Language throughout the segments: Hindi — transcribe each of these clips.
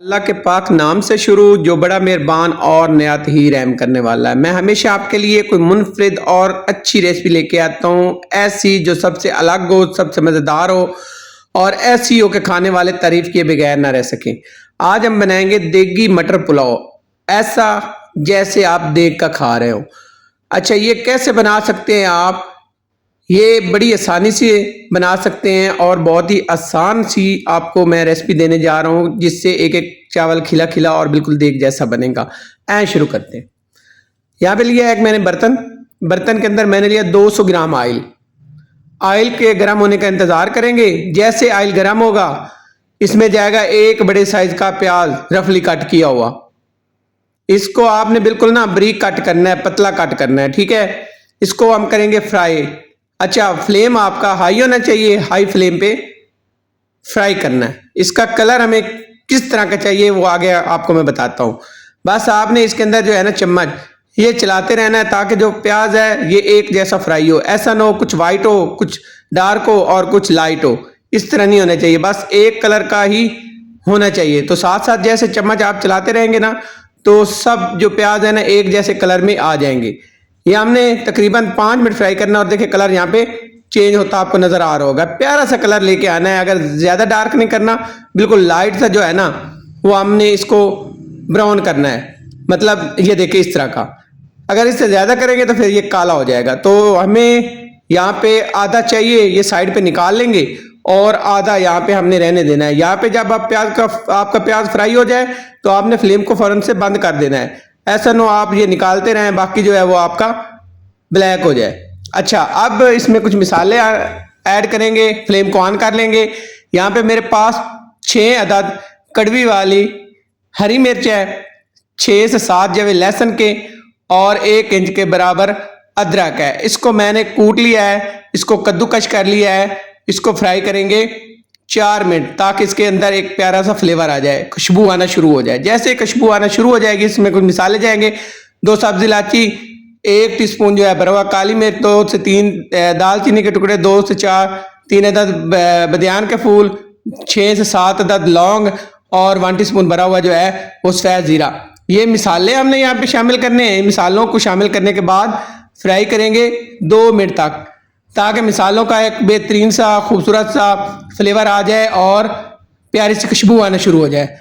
अल्लाह के पाक नाम से शुरू जो बड़ा मेहरबान और नहायत ही रहम करने वाला है। मैं हमेशा आपके लिए कोई मुनफरिद और अच्छी रेसिपी लेके आता हूँ, ऐसी जो सबसे अलग हो, सबसे मज़ेदार हो और ऐसी हो कि खाने वाले तारीफ किए बगैर ना रह सकें। आज हम बनाएंगे देगी मटर पुलाव, ऐसा जैसे आप देग का खा रहे हो। अच्छा, ये कैसे बना सकते हैं आप? ये बड़ी आसानी से बना सकते हैं और बहुत ही आसान सी आपको मैं रेसिपी देने जा रहा हूँ, जिससे एक एक चावल खिला खिला और बिल्कुल देग जैसा बनेगा। शुरू करते हैं। यहाँ पे लिया एक मैंने बर्तन, बर्तन के अंदर मैंने लिया 200 ग्राम ऑयल। ऑयल के गर्म होने का इंतज़ार करेंगे। जैसे ऑयल गर्म होगा, इसमें जाएगा एक बड़े साइज का प्याज रफली कट किया हुआ। इसको आपने बिल्कुल ना बारीक कट करना है, पतला कट करना है, ठीक है। इसको हम करेंगे फ्राई। अच्छा, फ्लेम आपका हाई होना चाहिए, हाई फ्लेम पे फ्राई करना है। इसका कलर हमें किस तरह का चाहिए वो आगे आपको मैं बताता हूँ। बस आपने इसके अंदर जो है ना चम्मच ये चलाते रहना है, ताकि जो प्याज है ये एक जैसा फ्राई हो। ऐसा ना हो कुछ वाइट हो, कुछ डार्क हो और कुछ लाइट हो, इस तरह नहीं होना चाहिए। बस एक कलर का ही होना चाहिए। तो साथ साथ जैसे चम्मच आप चलाते रहेंगे ना, तो सब जो प्याज है ना एक जैसे कलर में आ जाएंगे। ये हमने तकरीबन 5 मिनट फ्राई करना और देखिए कलर यहाँ पे चेंज होता आपको नजर आ रहा होगा। प्यारा सा कलर लेके आना है। अगर ज्यादा डार्क नहीं करना, बिल्कुल लाइट सा जो है ना वो हमने इसको ब्राउन करना है। मतलब ये देखिए इस तरह का। अगर इससे ज्यादा करेंगे तो फिर ये काला हो जाएगा। तो हमें यहाँ पे आधा चाहिए, ये साइड पे निकाल लेंगे और आधा यहाँ पे हमने रहने देना है। यहाँ पे जब आप आपका प्याज फ्राई हो जाए तो आपने फ्लेम को फौरन से बंद कर देना है। ऐसा ना आप ये निकालते रहें, बाकी जो है वो आपका ब्लैक हो जाए। अच्छा, अब इसमें कुछ मिसाले ऐड करेंगे। फ्लेम को ऑन कर लेंगे। यहाँ पे मेरे पास 6 अदद कड़वी वाली हरी मिर्च है, 6 से 7 जवे लहसुन के और 1 इंच के बराबर अदरक है। इसको मैंने कूट लिया है, इसको कद्दूकश कर लिया है। इसको फ्राई करेंगे 4 मिनट, ताकि इसके अंदर एक प्यारा सा फ्लेवर आ जाए, खुशबू आना शुरू हो जाए। जैसे खुशबू आना शुरू हो जाएगी, इसमें कुछ मिसाले जाएंगे। 2 सब्जी इलायची, 1 टीस्पून जो है भरा हुआ काली मिर्च, 2 से 3 दालचीनी के टुकड़े, 2 से 3 अदद बदियान के फूल, 6 से 7 अदद लौंग और 1 टीस्पून भरा हुआ जो है वो सफ़ेद जीरा। ये मिसाले हमने यहाँ पे शामिल करने हैं। मिसालों को शामिल करने के बाद फ्राई करेंगे 2 मिनट तक, ताकि मिसालों का एक बेहतरीन सा खूबसूरत सा फ्लेवर आ जाए और प्यारी सी खुशबू आना शुरू हो जाए।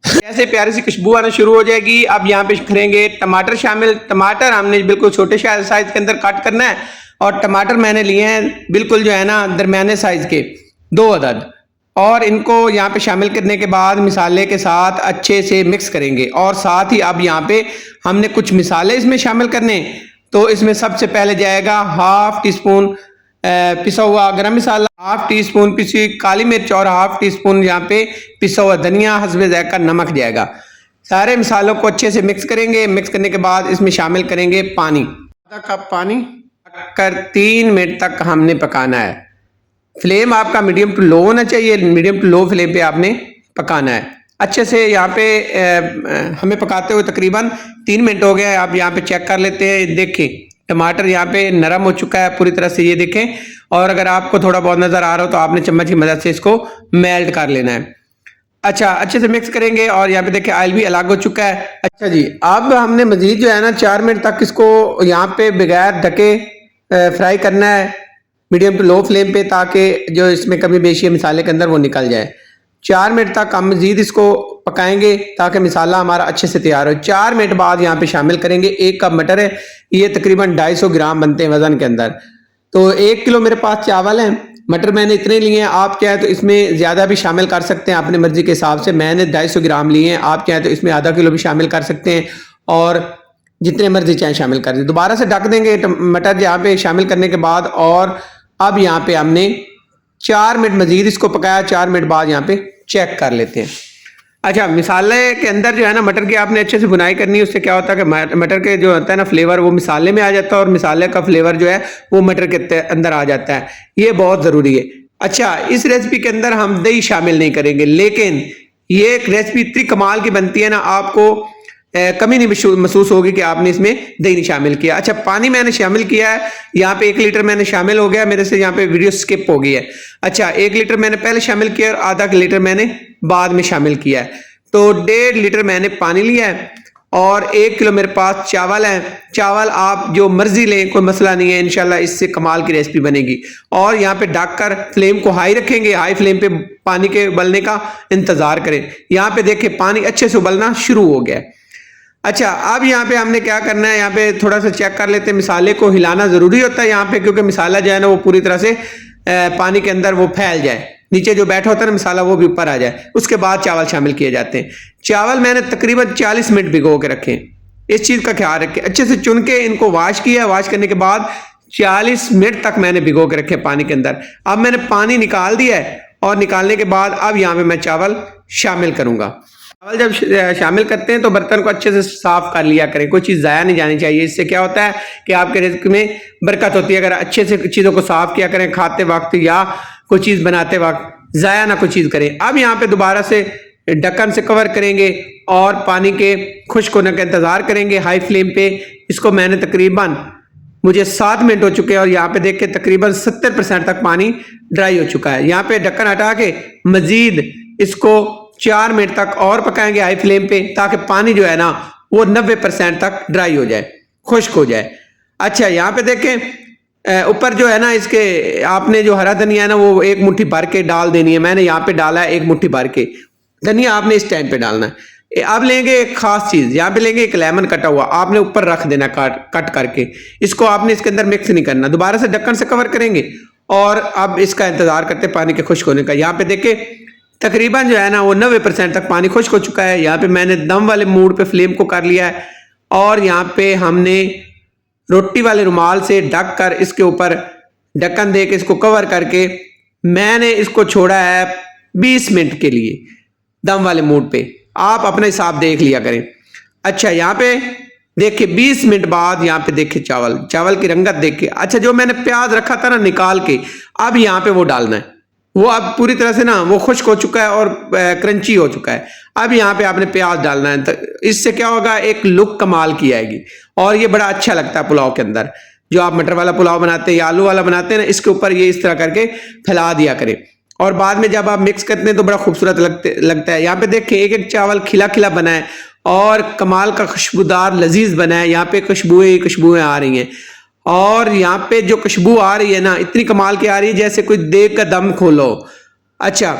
जैसे प्यारी सी खुशबू आना शुरू हो जाएगी, अब यहाँ पे करेंगे टमाटर शामिल। टमाटर हमने बिल्कुल छोटे साइज के अंदर कट करना है और टमाटर मैंने लिए हैं बिल्कुल जो है ना दरमियाने साइज के 2 अदद। और इनको यहाँ पे शामिल करने के बाद मिसाले के साथ अच्छे से मिक्स करेंगे। और साथ ही अब यहाँ पे हमने कुछ मिसाले इसमें शामिल करने। तो इसमें सबसे पहले जाएगा 1/2 टीस्पून पिसा हुआ गरम मसाला, 1/2 टीस्पून पिसी काली मिर्च और 1/2 टीस्पून यहाँ पे पिसा हुआ धनिया, हस्बे ज़ायका नमक जाएगा। सारे मसालों को अच्छे से मिक्स करेंगे। मिक्स करने के बाद इसमें शामिल करेंगे पानी, आधा कप पानी कर 3 मिनट तक हमने पकाना है। फ्लेम आपका मीडियम टू लो होना चाहिए। मीडियम टू लो फ्लेम पे आपने पकाना है अच्छे से। यहाँ पे हमें पकाते हुए तकरीबन 3 मिनट हो गए। आप यहाँ पे चेक कर लेते हैं। देखें टमाटर यहाँ पे नरम हो चुका है पूरी तरह से, ये देखें। और अगर आपको थोड़ा बहुत नजर आ रहा हो तो आपने चम्मच की मदद से इसको मेल्ट कर लेना है। अच्छा, अच्छे से मिक्स करेंगे और यहाँ पे देखिए ऑयल भी अलग हो चुका है। अच्छा जी, अब हमने मजीद जो है ना 4 मिनट तक इसको यहाँ पे बगैर ढके फ्राई करना है, मीडियम टू लो फ्लेम पे, ताकि जो इसमें कमी बेशी है मसाले के अंदर वो निकल जाए। 4 मिनट तक हम मजीद इसको पकाएंगे ताकि मसाला हमारा अच्छे से तैयार हो। 4 मिनट बाद यहाँ पे शामिल करेंगे 1 कप मटर है, ये तकरीबन 250 ग्राम बनते हैं वजन के अंदर। तो 1 किलो मेरे पास चावल हैं, मटर मैंने इतने लिए हैं। आप चाहे तो इसमें ज़्यादा भी शामिल कर सकते हैं अपनी मर्जी के हिसाब से। मैंने 250 ग्राम लिए हैं, आप चाहे तो इसमें आधा किलो भी शामिल कर सकते हैं और जितने मर्जी चाहे शामिल कर दें। दोबारा से ढक देंगे मटर यहाँ पे शामिल करने के बाद। और अब यहाँ पे हमने 4 मिनट मजीद इसको पकाया। 4 मिनट बाद यहाँ पे चेक कर लेते हैं। अच्छा, मिसाले के अंदर जो है ना मटर की आपने अच्छे से बुनाई करनी है। उससे क्या होता है कि मटर के जो होता है ना फ्लेवर वो मिसाले में आ जाता है और मिसाले का फ्लेवर जो है वो मटर के अंदर आ जाता है। ये बहुत ज़रूरी है। अच्छा, इस रेसिपी के अंदर हम दही शामिल नहीं करेंगे, लेकिन ये एक रेसिपी इतनी कमाल की बनती है ना, आपको कमी नहीं महसूस होगी कि आपने इसमें दही नहीं शामिल किया। अच्छा, पानी मैंने शामिल किया है यहाँ पे 1 लीटर मैंने शामिल हो गया। मेरे से यहाँ पे वीडियो स्किप हो गई है। अच्छा, 1 लीटर मैंने पहले शामिल किया और आधा लीटर मैंने बाद में शामिल किया है। तो 1.5 लीटर मैंने पानी लिया है और 1 किलो मेरे पास चावल है। चावल आप जो मर्जी लें, कोई मसला नहीं है, इंशाल्लाह इससे कमाल की रेसिपी बनेगी। और यहाँ पे ढककर फ्लेम को हाई रखेंगे, हाई फ्लेम पे पानी के उबलने का इंतजार करें। यहाँ पे देखें पानी अच्छे से उबलना शुरू हो गया है। अच्छा, अब यहाँ पे हमने क्या करना है, यहाँ पे थोड़ा सा चेक कर लेते हैं, मसाले को हिलाना जरूरी होता है यहाँ पे, क्योंकि मसाला जो है ना वो पूरी तरह से पानी के अंदर वो फैल जाए, नीचे जो बैठा होता है ना मसाला वो भी ऊपर आ जाए। उसके बाद चावल शामिल किए जाते हैं। चावल मैंने तकरीबन 40 मिनट भिगो के रखे। इस चीज का ख्याल रखें, अच्छे से चुन के इनको वॉश किया। वॉश करने के बाद 40 मिनट तक मैंने भिगो के रखे पानी के अंदर। अब मैंने पानी निकाल दिया है और निकालने के बाद अब यहाँ पे मैं चावल शामिल करूंगा। चावल जब शामिल करते हैं तो बर्तन को अच्छे से साफ कर लिया करें, कोई चीज़ ज़ाया नहीं जानी चाहिए। इससे क्या होता है कि आपके रिज़्क में बरकत होती है। अगर अच्छे से चीज़ों को साफ किया करें, खाते वक्त या कोई चीज़ बनाते वक्त ज़ाया ना कोई चीज़ करें। अब यहाँ पे दोबारा से ढक्कन से कवर करेंगे और पानी के खुश्क होने का इंतज़ार करेंगे हाई फ्लेम पे। इसको मैंने तकरीबन मुझे 7 मिनट हो चुके हैं और यहाँ पे देख के तकरीबन 70% तक पानी ड्राई हो चुका है। यहाँ पे ढक्कन हटा के मजीद इसको 4 मिनट तक और पकाएंगे हाई फ्लेम पे, ताकि पानी जो है ना वो 90% तक ड्राई हो जाए, खुश्क हो जाए। अच्छा, यहाँ पे देखें ऊपर जो है ना इसके आपने जो हरा धनिया है ना वो 1 मुट्ठी भर के डाल देनी है। मैंने यहाँ पे डाला है 1 मुट्ठी भर के धनिया, आपने इस टाइम पे डालना है। अब लेंगे एक खास चीज, यहाँ पे लेंगे एक लेमन कटा हुआ, आपने ऊपर रख देना कट करके। इसको आपने इसके अंदर मिक्स नहीं करना। दोबारा से ढक्कन से कवर करेंगे और अब इसका इंतजार करते पानी के खुश्क होने का। यहाँ पे देखे तकरीबन जो है ना वो 90% तक पानी खुश्क हो चुका है। यहाँ पे मैंने दम वाले मूड पे फ्लेम को कर लिया है और यहाँ पे हमने रोटी वाले रुमाल से ढक कर इसके ऊपर ढक्कन दे के इसको कवर करके मैंने इसको छोड़ा है 20 मिनट के लिए दम वाले मूड पे। आप अपने हिसाब देख लिया करें। अच्छा, यहाँ पे देखिए 20 मिनट बाद यहाँ पे देखिए चावल की रंगत देखिए। अच्छा, जो मैंने प्याज रखा था ना निकाल के, अब यहाँ पे वो डालना है। वो अब पूरी तरह से ना वो खुश्क हो चुका है और क्रंची हो चुका है। अब यहाँ पे आपने प्याज डालना है, तो इससे क्या होगा, एक लुक कमाल की आएगी और ये बड़ा अच्छा लगता है पुलाव के अंदर। जो आप मटर वाला पुलाव बनाते हैं या आलू वाला बनाते हैं ना, इसके ऊपर ये इस तरह करके फैला दिया करें और बाद में जब आप मिक्स करते हैं तो बड़ा खूबसूरत लगता है। यहाँ पे देखिए एक एक चावल खिला खिला बना है और कमाल का खुशबूदार लजीज बना है। यहाँ पे खुशबुएं आ रही हैं और यहाँ पे जो खुशबू आ रही है ना इतनी कमाल की आ रही है जैसे कोई देग का दम खोलो। अच्छा,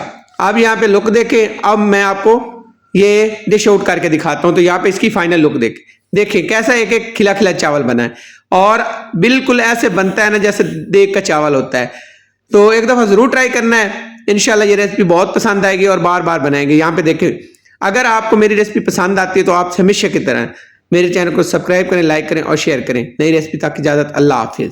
अब यहाँ पे लुक देखे, अब मैं आपको ये डिश आउट करके दिखाता हूँ। तो यहाँ पे इसकी फाइनल लुक देखिए कैसा एक एक खिला खिला चावल बना है और बिल्कुल ऐसे बनता है ना जैसे देग का चावल होता है। तो एक दफा जरूर ट्राई करना है, इंशाल्लाह ये रेसिपी बहुत पसंद आएगी और बार बार बनाएंगे। यहाँ पे देखें, अगर आपको मेरी रेसिपी पसंद आती है तो आप हमेशा की तरह मेरे चैनल को सब्सक्राइब करें, लाइक करें और शेयर करें। नई रेसिपी तक इजाजत, अल्लाह हाफिज।